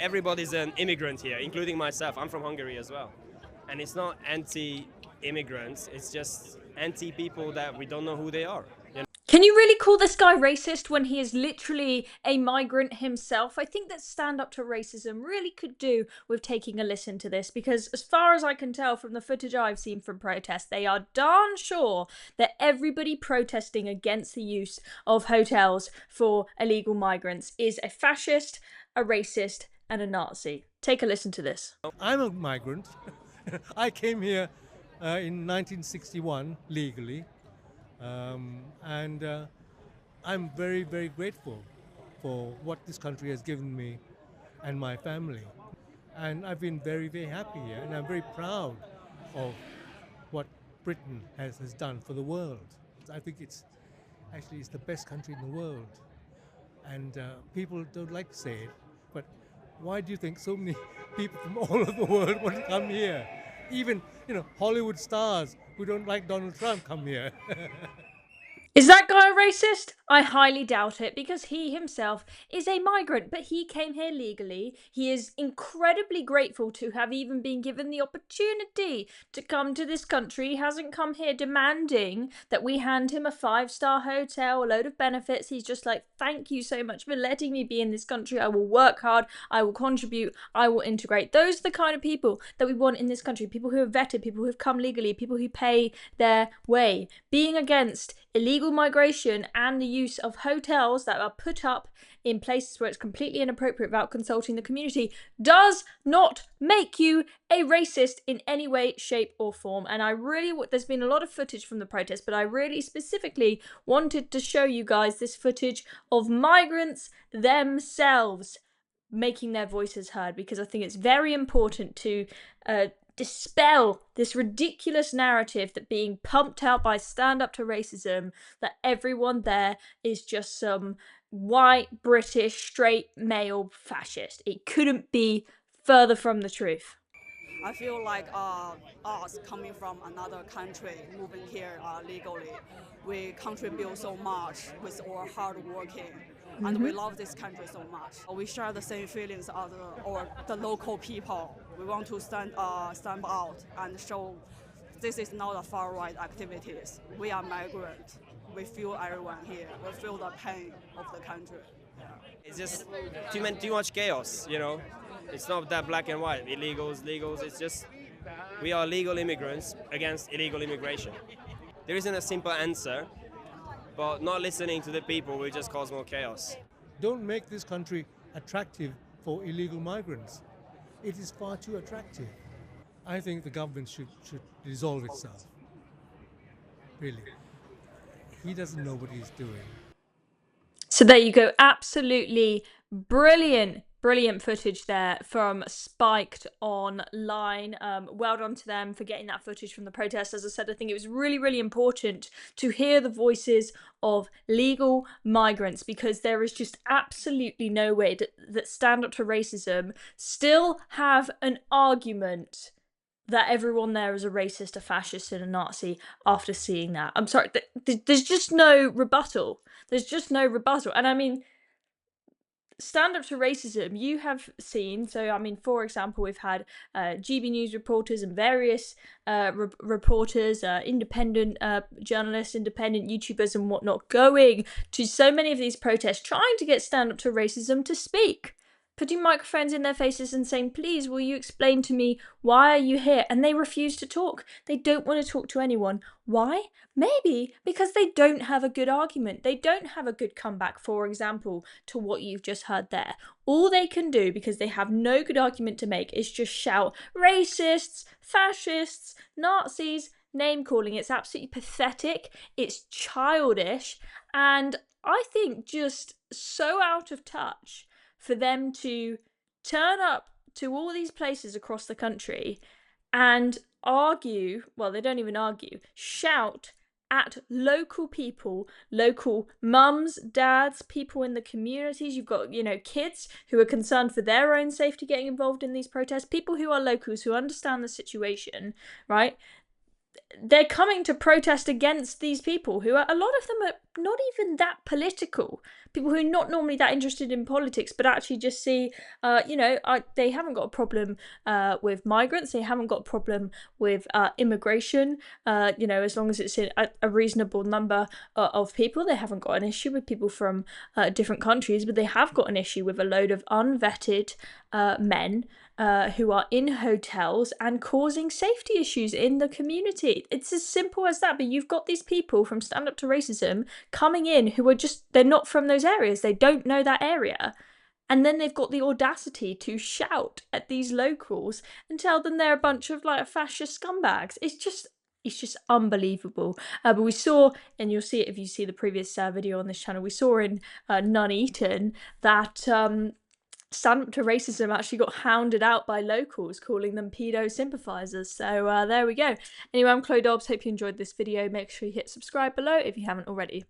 everybody's an immigrant here, including myself. I'm from Hungary as well. And it's not anti-immigrants, it's just anti-people that we don't know who they are. Can you really call this guy racist when he is literally a migrant himself? I think that Stand Up to Racism really could do with taking a listen to this, because as far as I can tell from the footage I've seen from protests, they are darn sure that everybody protesting against the use of hotels for illegal migrants is a fascist, a racist, and a Nazi. Take a listen to this. I'm a migrant. I came here in 1961 legally. And I'm very, very grateful for what this country has given me and my family. And I've been very, very happy here, and I'm very proud of what Britain has done for the world. I think it's the best country in the world. And people don't like to say it, but why do you think so many people from all over the world want to come here? Even, Hollywood stars who don't like Donald Trump come here. Is that guy a racist? I highly doubt it, because he himself is a migrant, but he came here legally. He is incredibly grateful to have even been given the opportunity to come to this country. He hasn't come here demanding that we hand him a 5-star hotel, a load of benefits. He's just like, thank you so much for letting me be in this country. I will work hard. I will contribute. I will integrate. Those are the kind of people that we want in this country. People who are vetted, people who have come legally, people who pay their way. Being against illegal migration and the use of hotels that are put up in places where it's completely inappropriate without consulting the community does not make you a racist in any way, shape or form. And there's been a lot of footage from the protest, but I really specifically wanted to show you guys this footage of migrants themselves making their voices heard, because I think it's very important to dispel this ridiculous narrative that being pumped out by Stand Up to Racism, that everyone there is just some white, British, straight male fascist. It couldn't be further from the truth. I feel like us coming from another country, moving here legally, we contribute so much with our hard working, and we love this country so much. We share the same feelings as the local people. We want to stand out and show this is not a far right activities. We are migrants. We feel everyone here. We feel the pain of the country. Yeah. It's just too much chaos, It's not that black and white, illegals, legals. It's just we are legal immigrants against illegal immigration. There isn't a simple answer, but not listening to the people will just cause more chaos. Don't make this country attractive for illegal migrants. It is far too attractive. I think the government should dissolve itself. Really. He doesn't know what he's doing. So there you go. Absolutely brilliant footage there from Spiked Online. Well done to them for getting that footage from the protest. As I said, I think it was really, really important to hear the voices of legal migrants, because there is just absolutely no way that Stand Up to Racism still have an argument that everyone there is a racist, a fascist, and a Nazi after seeing that. I'm sorry, there's just no rebuttal. And I mean, Stand Up to Racism, you have seen, for example, we've had GB News reporters and various reporters, independent journalists, independent YouTubers and whatnot, going to so many of these protests, trying to get Stand Up to Racism to speak, putting microphones in their faces and saying, please, will you explain to me, why are you here? And they refuse to talk. They don't want to talk to anyone. Why? Maybe because they don't have a good argument. They don't have a good comeback, for example, to what you've just heard there. All they can do, because they have no good argument to make, is just shout racists, fascists, Nazis, name calling. It's absolutely pathetic. It's childish. And I think just so out of touch for them to turn up to all these places across the country and argue, well, they don't even argue, shout at local people, local mums, dads, people in the communities. You've got, kids who are concerned for their own safety getting involved in these protests, people who are locals, who understand the situation, right? they're coming to protest against these people who are, a lot of them are not even that political. People who are not normally that interested in politics, but actually just see, they haven't got a problem with migrants. They haven't got a problem with immigration. As long as it's in a reasonable number of people, they haven't got an issue with people from different countries, but they have got an issue with a load of unvetted men who are in hotels and causing safety issues in the community. It's as simple as that. But you've got these people from Stand Up to Racism coming in who are they're not from those areas. They don't know that area. And then they've got the audacity to shout at these locals and tell them they're a bunch of like fascist scumbags. It's just unbelievable. But we saw, and you'll see it if you see the previous video on this channel, we saw in Nuneaton that Stand Up to Racism actually got hounded out by locals, calling them pedo sympathisers. So there we go. Anyway, I'm Chloe Dobbs. Hope you enjoyed this video. Make sure you hit subscribe below if you haven't already.